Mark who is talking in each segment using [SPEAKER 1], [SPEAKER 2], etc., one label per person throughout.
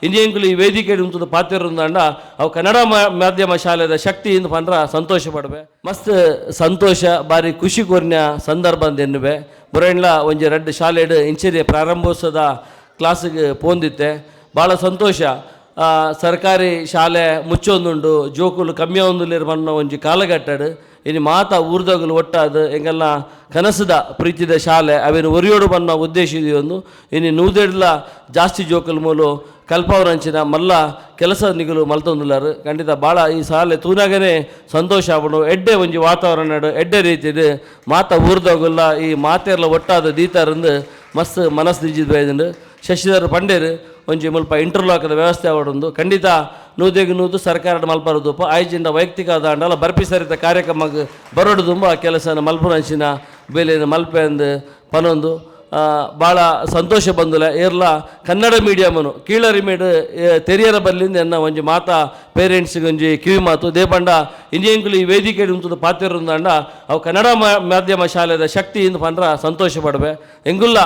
[SPEAKER 1] ಇಂಜಿನಿಯರಿಂಗ್ಲು ಈ ವೇದಿಕೆ ಉಂಟು ಪಾತಿರುಂದಂಡ ಅವು ಕನ್ನಡ ಮಾಧ್ಯಮ ಶಾಲೆದ ಶಕ್ತಿ ಇಂದು ಪಂಡ್ರ ಸಂತೋಷ ಪಡ್ಬೆ ಮಸ್ತ್ ಸಂತೋಷ ಬಾರಿ ಖುಷಿ ಕೊರ್ನ್ಯ ಸಂದರ್ಭ ಅಂತ ಎನ್ನುವೆ ಬುರಣ್ಣ ಒಂಜಿ ರೆಡ್ ಶಾಲೆಡ್ ಇಂಚಿನ ಪ್ರಾರಂಭೋತ್ಸವದ ಕ್ಲಾಸಿಗೆ ಪೋಂದಿತ್ತೆ ಭಾಳ ಸಂತೋಷ. ಸರ್ಕಾರಿ ಶಾಲೆ ಮುಚ್ಚೊಂದುಂಡು ಜೋಕುಲು ಕಮ್ಮಿ ಒಂದುಲಿರ್ಬನ್ನ ಒಂಜಿ ಕಾಲಘಟ್ಟಡು ಇನ್ನು ಮಾತಾ ಊರ್ದೋಗಲು ಒಟ್ಟಾದ ಎಂಗೆಲ್ಲ ಕನಸದ ಪ್ರೀತಿದ ಶಾಲೆ ಅವೇನು ಒರಿಯೋಡು ಬನ್ನ ಉದ್ದೇಶ ಇದೆಯೊಂದು ಇನ್ನು ನೂದೆಡ್ಲ ಜಾಸ್ತಿ ಜೋಕುಲು ಮೂಲು ಕಲ್ಪವರಂಚಿನ ಮಲ್ಲ ಕೆಲಸ ನಿಗಲು ಮಲ್ತೊಂದುಲ್ಲಾರು ಖಂಡಿತ ಭಾಳ ಈ ಶಾಲೆ ತೂನಾಗನೇ ಸಂತೋಷ ಆಗ್ಬಿಡು ಎಡ್ಡೆ ಒಂಜಿ ವಾತಾವರಣ ಎಡ್ಡೆ ರೀತಿಡು ಮಾತಾ ಊರ್ದೋಗಲ್ಲ ಈ ಮಾತೆರ್ಲ ಒಟ್ಟಾದ ದೀತಾರಂದು ಮಸ್ತ್ ಮನಸ್ಸು ದಿಜ್ಜಿದ್ ಬೈದಂಡು ಶಶಿಧರ್ ಪಂಡೇರು ಒಂಜಿ ಮುಲ್ಪ ಇಂಟರ್ಲಾಕದ ವ್ಯವಸ್ಥೆ ಆವಡೊಂದು ಖಂಡಿತ ನೂದೆಗ್ ನೂದು ಸರ್ಕಾರದ ಮಲ್ಪರದುಪ್ಪ ಆಯ್ಜಿಂದ ವೈಯಕ್ತಿಕ ದಾಂಡಲ ಬರ್ಪಿ ಸರಿತ ಕಾರ್ಯಕ್ರಮಕ್ಕೆ ಬರೋಡು ತುಂಬ ಕೆಲಸನ ಮಲ್ಪುರಂಚಿನ ಬೇಲಿನ ಮಲ್ಪೆ ಅಂದು ಪನೊಂದು ಭಾಳ ಸಂತೋಷ ಬಂದುಲ ಏರ್ಲ ಕನ್ನಡ ಮೀಡಿಯಮನು ಕೀಳರಿಮೇಡ್ ತೆರಿಯರ ಬಲ್ಲಿಂದ ಎನ್ನ ಒಂಜಿ ಮಾತಾ ಪೇರೆಂಟ್ಸ್ಗೆ ಒಂಜಿ ಕಿವಿ ಮಾತು ದೇಪಂಡ ಇಂಜಿನಿಯರಿಂಗ್ಲು ಈ ವೇದಿಕೆ ಉಂಟು ಪಾತಿರುಂದಂಡ ಅವು ಕನ್ನಡ ಮಾಧ್ಯಮ ಶಾಲೆದ ಶಕ್ತಿ ಇಂದು ಪಂಡ್ರ ಸಂತೋಷ ಪಡ್ಬೆ ಎಂಗುಲ್ಲ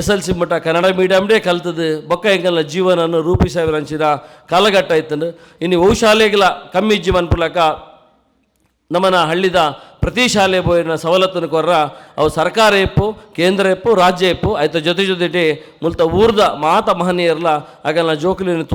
[SPEAKER 1] SLC ಮಟ್ಟ ಕನ್ನಡ ಮೀಡಿಯಮ್ಡೇ ಕಲ್ತದು ಬೊಕ್ಕ ಎಂಗಲ್ಲ ಜೀವನನ್ನು ರೂಪಿಸಂಚಿನ ಕಾಲಘಟ್ಟ ಇತ್ತಂಡು ಇನ್ನು ಅವು ಶಾಲೆಗಳ ಕಮ್ಮಿ ಇಜ್ಜಿ ಮನ್ಪುಲಕ ನಮ್ಮನ ಹಳ್ಳಿದ ಪ್ರತಿ ಶಾಲೆ ಬೋಯಿನ ಸವಲತ್ತನ್ನು ಕೊರ್ರ ಅವು ಸರ್ಕಾರ ಎಪ್ಪು ಕೇಂದ್ರ ಎಪ್ಪು ರಾಜ್ಯ ಎಪ್ಪು ಆಯ್ತು ಜೊತೆ ಮುಲ್ತ ಊರ್ದ ಮಾತ ಮಹನೀಯರ್ಲ ಆಗಲ್ಲ ಜೋಕುಲಿನ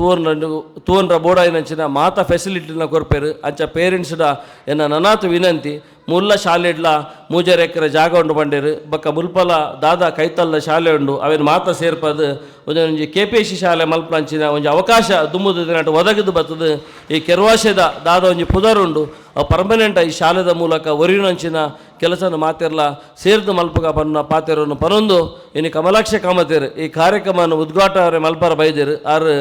[SPEAKER 1] ತೂವನ್ರ ಬೋಡಾಯಿನಂಚಿನ ಮಾತ ಫೆಸಿಲಿಟಿನ ಕೊರ್ಪೇರು ಅಂಚ ಪೇರೆಂಟ್ಸ್ಡ ಎನ್ನ ನನಾತು ವಿನಂತಿ ಮುಲ್ಲ ಶಾಲೆ ಇಡ್ಲ 3 ಎಕರೆ ಜಾಗ ಉಂಡು ಬಂಡೇರು ಬಕ್ಕ ಮುಲ್ಪಲ ದಾದ ಕೈತಲ್ದ ಶಾಲೆ ಉಂಡು ಅವೇನು ಮಾತ ಸೇರ್ಪದು ಒಂಜಿ KPSC ಶಾಲೆ ಮಲ್ಪಂಚಿನ ಒಂಜಿ ಅವಕಾಶ ದುಮ್ಮುದು ದಿನಟ್ಟು ಒದಗದು ಬರ್ತದೆ. ಈ ಕೆರ್ವಾಶದ ದಾದ ಒಂಜಿ ಪುದರುಂಡು ಅವು ಪರ್ಮನೆಂಟ್ ಈ ಶಾಲೆದ ಮೂಲಕ ಒರಿನಂಚಿನ ಕೆಲಸನ ಮಾತೆರ್ಲ ಸೇರ್ದು ಮಲ್ಪಗ ಪನ್ನ ಪಾತೆರನ್ನು ಪನೊಂದು ಇನ್ನು ಕಮಲಾಕ್ಷ ಕಾಮತೇರು ಈ ಕಾರ್ಯಕ್ರಮವನ್ನು ಉದ್ಘಾಟನೆ ಮಲ್ಪರ ಬೈದೇರು ಆರು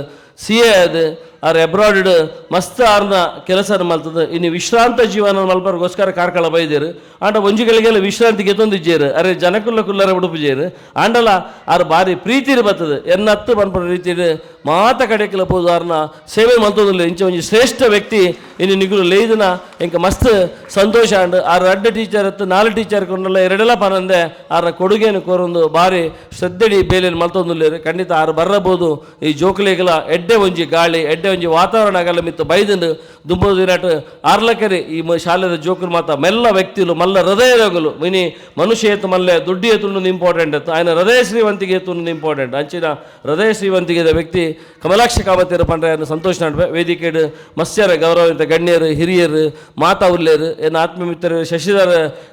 [SPEAKER 1] CA ಅದು ಆರು ಅಬ್ರಾಡ್ ಮಸ್ತ್ ಆರ್ನ ಕೆಲಸನ ಮಲ್ತದ ಇನ್ನು ವಿಶ್ರಾಂತ ಜೀವನ ಮಲ್ಪರ್ಗೋಸ್ಕರ ಕಾರ್ಕಳ ಬೈದೇರು ಆಂಡ ಒಂಜಿಗಳಿಗೆಲ್ಲ ವಿಶ್ರಾಂತಿಗೆ ತಂದಿಜ್ಜೇರು ಅರೆ ಜನಕುಲ್ಲ ಕುಲ್ಲರ ಉಡುಪುಜೇರು ಆಂಡಲ ಆರು ಬಾರಿ ಪ್ರೀತಿರು ಬರ್ತದೆ ಎನ್ನತ್ತು ಬನ್ಪಡ ರೀತಿಡು ಮಾತ ಕಡೆಕಲ ಪೋದು ಆರ್ನ ಸೇವೆ ಮಲ್ತೋದಿಲ್ಲ ಇಂಚ ಒಂಜಿ ಶ್ರೇಷ್ಠ ವ್ಯಕ್ತಿ ಇನ್ನು ನಿಗುಲು ಲೇದಿನ ಇಂಕ ಮಸ್ತ್ ಸಂತೋಷ ಅಂಡು ಆರು 2 ಟೀಚರ್ ಇತ್ತು 4 ಟೀಚರ್ ಕೊಂಡಲ್ಲ 2 ಪನಂದೆ ಆರ ಕೊಡುಗೆಯನ್ನು ಕೋರೊಂದು ಬಾರಿ ಶ್ರದ್ಧೆಡಿ ಬೇಲೆಯನ್ನು ಮಲ್ತೊಂದುಲ್ಲೇರು ಖಂಡಿತ ಆರು ಬರ್ರಬಹುದು ಈ ಜೋಕುಲೆಗಳ ಎಡ್ಡೆ ಒಂಜಿ ಗಾಳಿ ಎಡ್ಡೆ ಒಂಜಿ ವಾತಾವರಣ ಆಗಲ್ಲ ಮಿತ್ತು ಬೈದಂಡು ದುಂಬೋದು ದಿನಟ್ಟು ಆರ್ಲಕರಿ ಈ ಶಾಲೆದ ಜೋಕುಲು ಮಾತ ಮೆಲ್ಲ ವ್ಯಕ್ತಿಲು ಮಲ್ಲ ಹೃದಯದಗಳು ಮಿನಿ ಮನುಷ್ಯ ಎತ್ತು ಮಲ್ಲೆ ದುಡ್ಡಿ ಎತ್ತುಂಡು ಇಂಪಾರ್ಟೆಂಟ್ ಇತ್ತು ఆయన ಹೃದಯ ಶ್ರೀವಂತಿಗೆ ಎತ್ತುಂಡು ಇಂಪಾರ್ಟೆಂಟ್ ಅಂಚಿನ ಹೃದಯ ಶ್ರೀವಂತಿಗೆದ ವ್ಯಕ್ತಿ ಕಮಲಾಕ್ಷ ಕಾಮತೇರು ಪಂಡ್ರೆ ಸಂತೋಷ ನಡುವೆ ವೇದಿಕೆಡು ಮತ್ಸ್ಯರ ಗೌರವಿತ ಗಣ್ಯರು ಹಿರಿಯರು ಮಾತಾ ಉಲ್ಲೇರು ಏನು ಆತ್ಮೀಯ ಮಿತ್ರರು ಶಶಿಧರ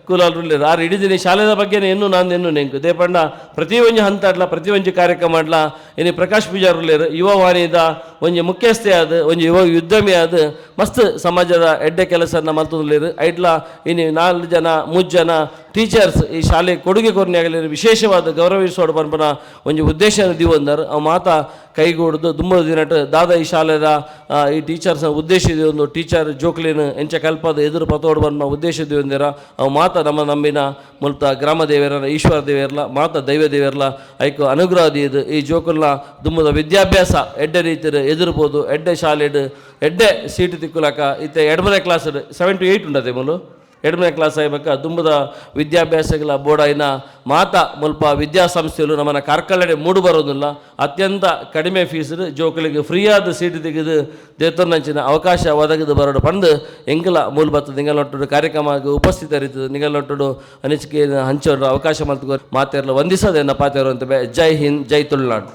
[SPEAKER 1] ಕೂಲಾಲ್ ಉಲ್ಲೇರು ಆರು ಇಡೀ ದಿನ ಶಾಲೆದ ಬಗ್ಗೆ ಇನ್ನೂ ನಾನು ಎನ್ನು ನೆಂಕು ದೇಪಣ್ಣ ಪ್ರತಿ ಒಂಜಿ ಹಂತ ಆಡ್ಲ ಪ್ರತಿ ಒಂಜಿ ಕಾರ್ಯಕ್ರಮ ಆಡ್ಲ ಇನ್ನು ಪ್ರಕಾಶ್ ಪೂಜಾರ್ ಉಲ್ಲೇರು ಯುವ ವಾಣಿದ ಒಂಜಿ ಮುಖ್ಯಸ್ಥೆ ಆದ ಒಂಜಿ ಯುವ ಉದ್ಯಮಿ ಆದ ಮಸ್ತ್ ಸಮಾಜದ ಎಡ್ಡೆ ಕೆಲಸನ ಮಲ್ತುಲ್ಲೇರು ಐಟ್ಲ ಇನ್ನು 4 ಜನ 3 ಜನ ಟೀಚರ್ಸ್ ಈ ಶಾಲೆ ಕೊಡುಗೆ ಕೊರ್ನೆಯಾಗಲಿ ವಿಶೇಷವಾದ ಗೌರವಿಸೋಡು ಬಂಪನ ಒಂಜಿ ಉದ್ದೇಶ ದಿವಂದರು ಅವು ಮಾತಾ ಕೈಗೂಡ್ದು ದುಂಬದ ದಿನಟ್ಟು ದಾದ ಈ ಶಾಲೆದ ಈ ಟೀಚರ್ಸ್ನ ಉದ್ದೇಶ ಒಂದು ಟೀಚರ್ ಜೋಕ್ಲಿನ ಎಂಚ ಕಲ್ಪದ ಎದುರು ಪತೋಡು ಬಂದ ಉದ್ದೇಶ ದಿವಂದಿರ ಅವು ಮಾತಾ ನಮ್ಮ ನಂಬಿನ ಮುಲ್ತ ಗ್ರಾಮ ದೇವರ ಈಶ್ವರ ದೇವರ್ಲ ಮಾತಾ ದೈವ ದೇವರ್ಲ ಐಕು ಅನುಗ್ರಹ ದಿಯದು ಈ ಜೋಕುಲ್ನ ದುಂಬದ ವಿದ್ಯಾಭ್ಯಾಸ ಎಡ್ಡೆ ರೀತಿಯ ಎದುರ್ಬೋದು ಎಡ್ಡೆ ಶಾಲೆಡ್ ಎಡ್ಡೆ ಸೀಟು ತಿಕ್ಕುಲಕ ಇತ್ತೆ 2ನೇ ಕ್ಲಾಸ್ 7 to 8 ಉಂಡದೆ ಮೂಲು 2ನೇ ಕ್ಲಾಸ್ ಆಗ್ಬೇಕ ದುಂಬದ ವಿದ್ಯಾಭ್ಯಾಸಗಳ ಬೋಡಾಯಿನ ಮಾತಾ ಮುಲ್ಪ ವಿದ್ಯಾಸಂಸ್ಥೆಗಳು ನಮ್ಮನ್ನ ಕಾರ್ಕಳಡೆ ಮೂಡು ಬರೋದಿಲ್ಲ ಅತ್ಯಂತ ಕಡಿಮೆ ಫೀಸ್ ಜೋಕುಲಿಗೆ ಫ್ರೀಯಾದ ಸೀಟು ತೆಗೆದು ದೇತೊನ್ನಂಚಿನ ಅವಕಾಶ ಒದಗಿದು ಬರೋಡು ಪಂದು ಎಂಗಲ ಮೂಲ ಬರ್ತದೆ ನಿಂಗಲೊಟ್ಟು ಕಾರ್ಯಕ್ರಮಕ್ಕೆ ಉಪಸ್ಥಿತರಿರ್ತದೆ ನಿಂಗಲೊಟ್ಟು ಅನಿಸಿಕೆ ಹಂಚೋರು ಅವಕಾಶ ಮಾಡ್ತೋ ಮಾತೆರ್ಲ ವಂದಿಸೋದೇನ ಪಾತೆರು ಅಂತ ಜೈ ಹಿಂದ್ ಜೈ ತುಳುನಾಡು.